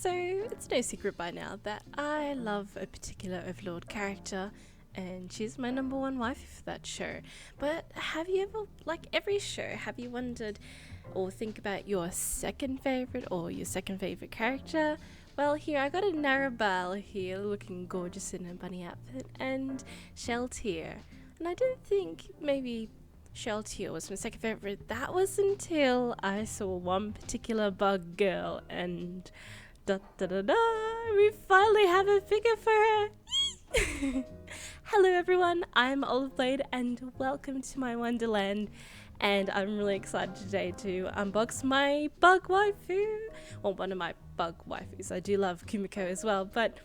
So, it's no secret by now that I love a particular Overlord character, and she's my number one waifu for that show. But have you ever, like every show, have you wondered or think about your second favorite or your second favorite character? Well, here I got a Narabelle here looking gorgeous in a bunny outfit, and Sheltier. And I didn't think maybe Sheltier was my second favorite. That was until I saw one particular bug girl, and we finally have a figure for her. Hello everyone, I'm Overlord and welcome to my Wonderland, and I'm really excited today to unbox my bug waifu, or one of my bug waifus. I do love Kumiko as well, but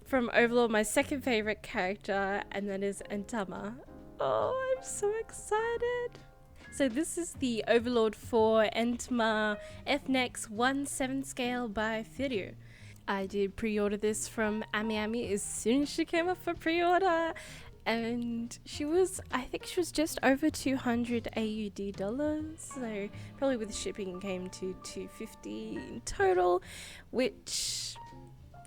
from Overlord, my second favorite character, and that is Entoma. Oh, I'm so excited. So this is the Overlord 4 Entoma FNEX 1/7 scale by FuRyu. I did pre-order this from Ami as soon as she came up for pre-order, and I think she was just over 200 AUD dollars, so probably with shipping came to 250 in total, which,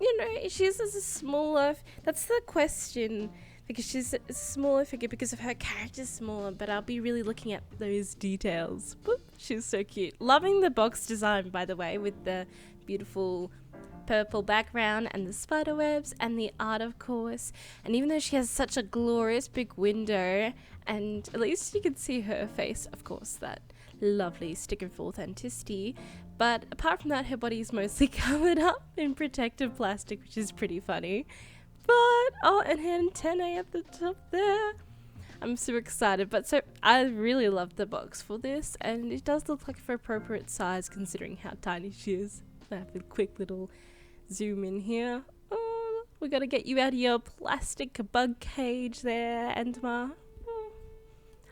you know, she's a smaller, that's the question, because she's a smaller figure because of her character's smaller, but I'll be really looking at those details. Boop, she's so cute. Loving the box design, by the way, with the beautiful purple background and the spider webs and the art, of course. And even though she has such a glorious big window, and at least you can see her face, of course, that lovely sticker for authenticity. But apart from that, her body is mostly covered up in protective plastic, which is pretty funny. But, oh, and her antennae at the top there. I'm super excited, but so I really love the box for this, and it does look like for appropriate size considering how tiny she is. I have a quick little zoom in here. Oh, we gotta get you out of your plastic bug cage there, Entoma. Oh.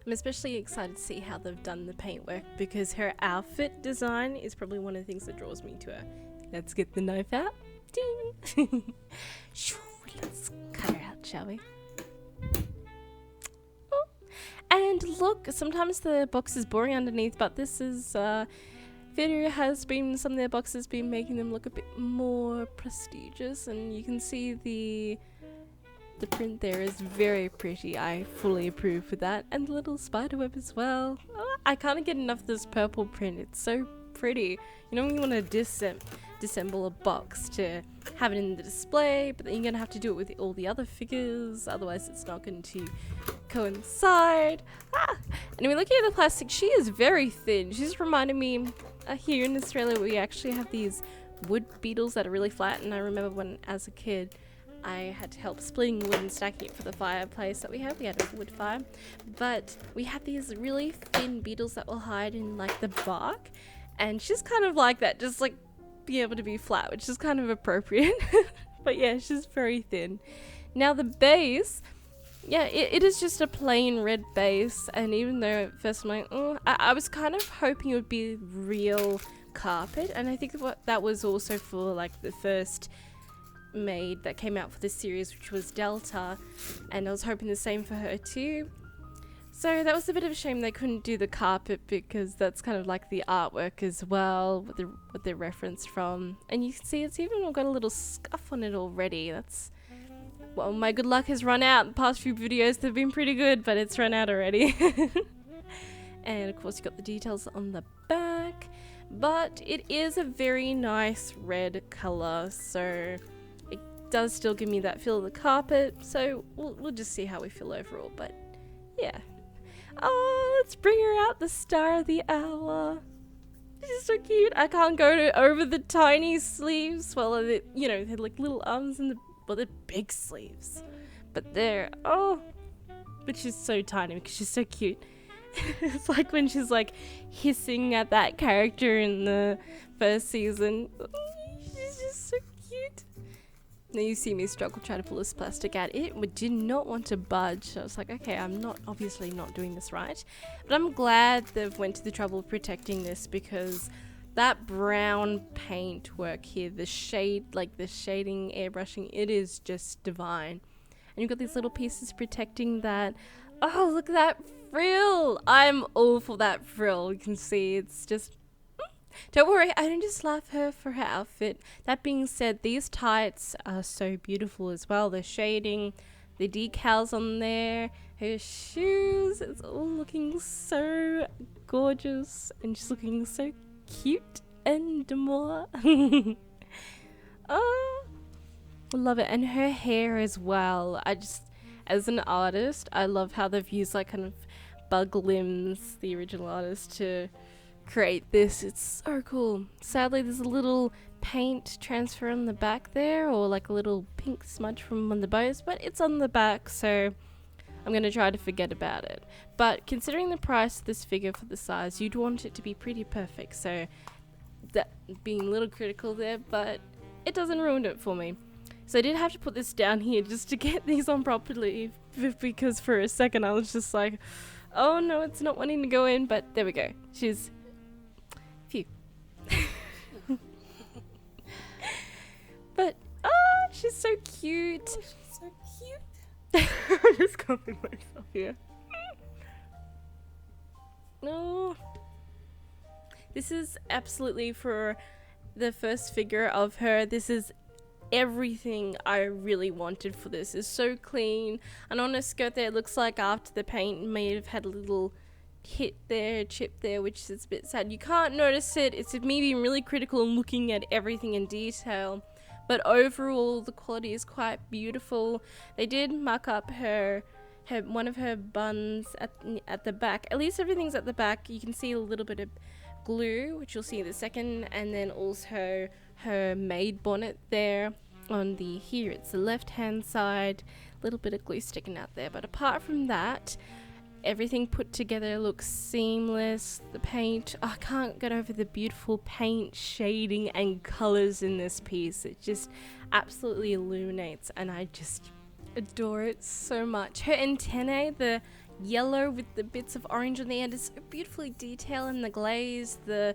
I'm especially excited to see how they've done the paintwork, because her outfit design is probably one of the things that draws me to her. Let's get the knife out. Ding! Let's cut her out, shall we? Oh. And look, sometimes the box is boring underneath, but this is FuRyu has been, some of their boxes been making them look a bit more prestigious, and you can see the print there is very pretty. I fully approve of that, and the little spider web as well. Oh, I can't get enough of this purple print. It's so pretty. You know when you want to disassemble a box to have it in the display, but then you're gonna have to do it with all the other figures, otherwise it's not going to coincide. Anyway, looking at the plastic, she is very thin. She's reminded me, here in Australia we actually have these wood beetles that are really flat, and I remember when as a kid I had to help splitting wood and stacking it for the fireplace that we had. We had a wood fire, but we had these really thin beetles that will hide in like the bark, and she's kind of like that, just like be able to be flat, which is kind of appropriate. But yeah, she's very thin. Now the base, yeah, it is just a plain red base, and even though at first I'm like, oh, I was kind of hoping it would be real carpet, and I think that was also for like the first maid that came out for this series, which was Delta, and I was hoping the same for her too. So that was a bit of a shame they couldn't do the carpet, because that's kind of like the artwork as well, what they're referenced from. And you can see it's even got a little scuff on it already. That's, well, my good luck has run out. The past few videos, they've been pretty good, but it's run out already. And of course you got the details on the back, but it is a very nice red color, so it does still give me that feel of the carpet. So we'll just see how we feel overall, but yeah. Oh, let's bring her out, the star of the hour. She's so cute. I can't go over the tiny sleeves. Well, you know, they're like little arms and they're big sleeves. But but she's so tiny because she's so cute. It's like when she's like hissing at that character in the first season. She's just so cute. Now you see me struggle trying to pull this plastic out. It did not want to budge. I was like, okay, I'm obviously not doing this right. But I'm glad they've went to the trouble of protecting this, because that brown paint work here, the shade, like the shading, airbrushing, it is just divine. And you've got these little pieces protecting that. Oh, look at that frill. I'm all for that frill. You can see it's just Don't worry, I don't just love her for her outfit. That being said, these tights are so beautiful as well. The shading, the decals on there, her shoes, it's all looking so gorgeous and she's looking so cute and more. Oh, love it. And her hair as well. As an artist, I love how they've used like kind of bug limbs, the original artist, to create this. It's so cool. Sadly, there's a little paint transfer on the back there, or like a little pink smudge from one of the bows, but it's on the back, so I'm going to try to forget about it. But considering the price of this figure for the size, you'd want it to be pretty perfect, so that being a little critical there, but it doesn't ruin it for me. So I did have to put this down here just to get these on properly, because for a second I was just like, oh no, it's not wanting to go in, but there we go. She's phew. But she's so cute. Oh, she's so cute. I'm just copying myself here. No. This is absolutely, for the first figure of her, this is everything I really wanted for this. It's so clean, and on her skirt there, it looks like after the paint may have had a little hit there, chip there, which is a bit sad. You can't notice it. It's me being really critical and looking at everything in detail, but overall the quality is quite beautiful. They did muck up her one of her buns at the back. At least everything's at the back. You can see a little bit of glue, which you'll see in a second, and then also her maid bonnet there on the here it's the left hand side, a little bit of glue sticking out there, but apart from that, everything put together looks seamless. The paint, I can't get over the beautiful paint shading and colors in this piece. It just absolutely illuminates, and I just adore it so much. Her antennae, the yellow with the bits of orange on the end, is so beautifully detailed, and the glaze, the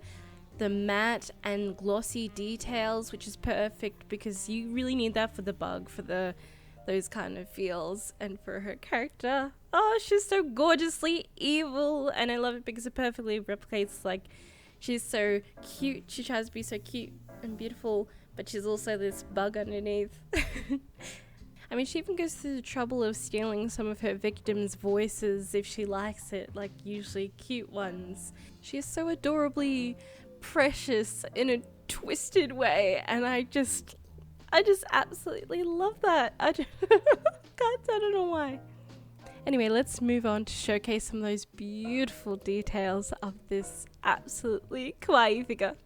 matte and glossy details, which is perfect because you really need that for the bug, for those kind of feels, and for her character. Oh, she's so gorgeously evil, and I love it because it perfectly replicates, like, she's so cute. She tries to be so cute and beautiful, but she's also this bug underneath. I mean, she even goes through the trouble of stealing some of her victims' voices if she likes it, like usually cute ones. She is so adorably precious in a twisted way, and I just absolutely love that. I don't know why. Anyway, let's move on to showcase some of those beautiful details of this absolutely kawaii figure.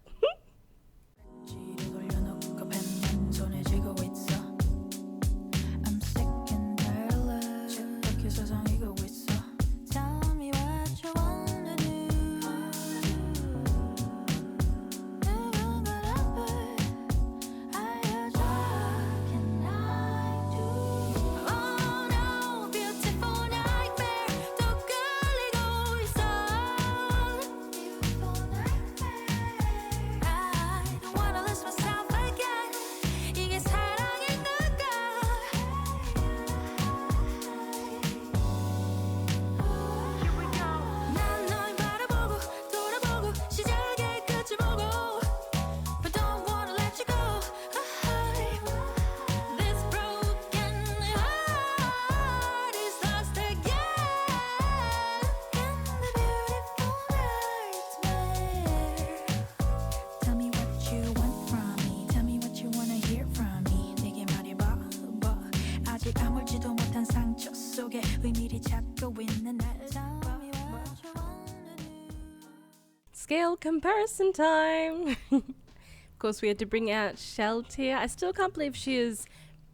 Scale comparison time. Of course, we had to bring out Shelt here. I still can't believe she is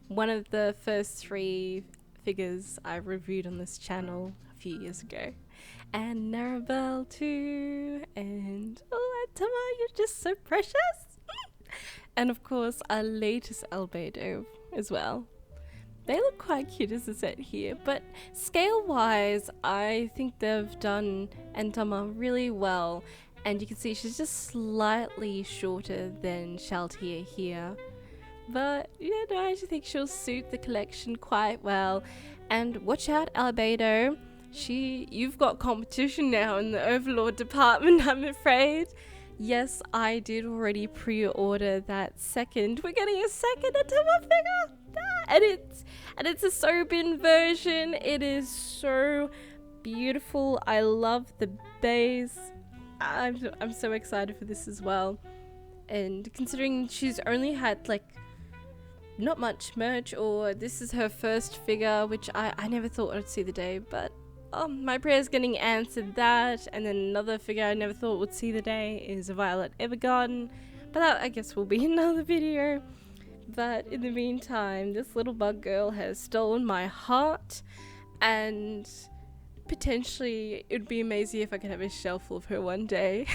one of the first 3 figures I reviewed on this channel a few years ago. And Narabelle too. And oh, Entoma, you're just so precious. And of course, our latest Albedo as well. They look quite cute as a set here, but scale-wise, I think they've done Entoma really well. And you can see she's just slightly shorter than Shaltier here. But yeah, no, I actually think she'll suit the collection quite well. And watch out, Albedo. You've got competition now in the Overlord department, I'm afraid. yes, I did already pre-order that second. We're getting a second Entoma figure, and it's a Sobin version. It is so beautiful. I love the base. I'm so excited for this as well. And considering she's only had like not much merch, or this is her first figure, which I never thought I'd see the day, but my prayer's getting answered. That, and then another figure I never thought would see the day is a Violet Evergarden, but that I guess will be another video. But in the meantime, this little bug girl has stolen my heart, and potentially it would be amazing if I could have a shelf full of her one day.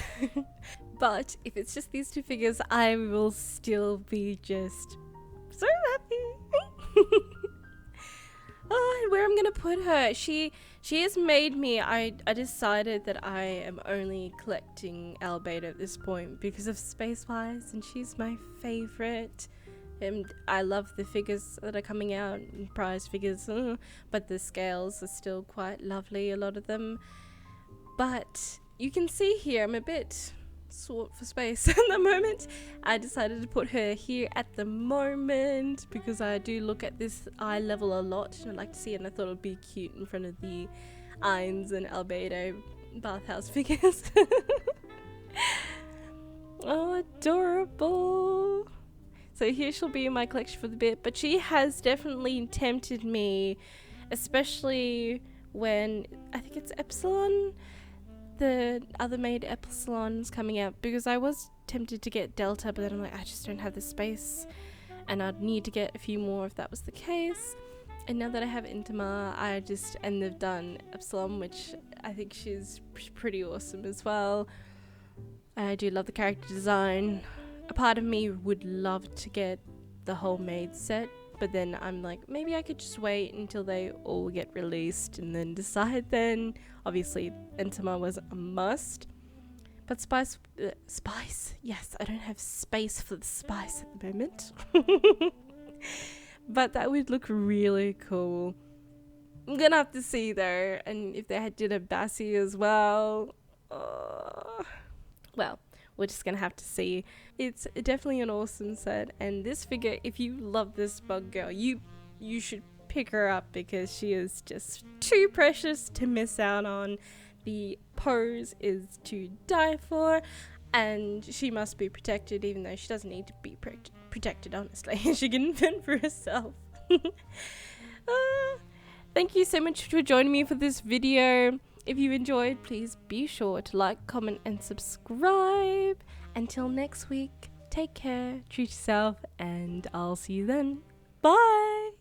But if it's just these two figures, I will still be just so happy. Oh, and where I'm gonna put her? She has made me. I decided that I am only collecting Albedo at this point because of Space-wise, and she's my favorite. And I love the figures that are coming out, prize figures, but the scales are still quite lovely, a lot of them. But you can see here, I'm a bit short for space at the moment. I decided to put her here at the moment because I do look at this eye level a lot and I like to see it, and I thought it would be cute in front of the Eins and Albedo bathhouse figures. Oh, adorable. So here she'll be in my collection for the bit, but she has definitely tempted me, especially when I think it's Epsilon, the other maid Epsilon's coming out, because I was tempted to get Delta, but then I'm like, I just don't have the space and I'd need to get a few more if that was the case. And now that I have Entoma, and they've done Epsilon, which I think she's pretty awesome as well. I do love the character design. A part of me would love to get the whole maid set, but then I'm like, maybe I could just wait until they all get released and then decide then. Obviously, Entoma was a must. But spice, yes, I don't have space for the spice at the moment. But that would look really cool. I'm gonna have to see though, and if they did a Bassie as well. Well, we're just gonna have to see. It's definitely an awesome set, and this figure, if you love this bug girl, you should pick her up because she is just too precious to miss out on. The pose is to die for, and she must be protected, even though she doesn't need to be protected, honestly. She can fend for herself. Thank you so much for joining me for this video. If you enjoyed, please be sure to like, comment, and subscribe. Until next week, take care, treat yourself, and I'll see you then. Bye!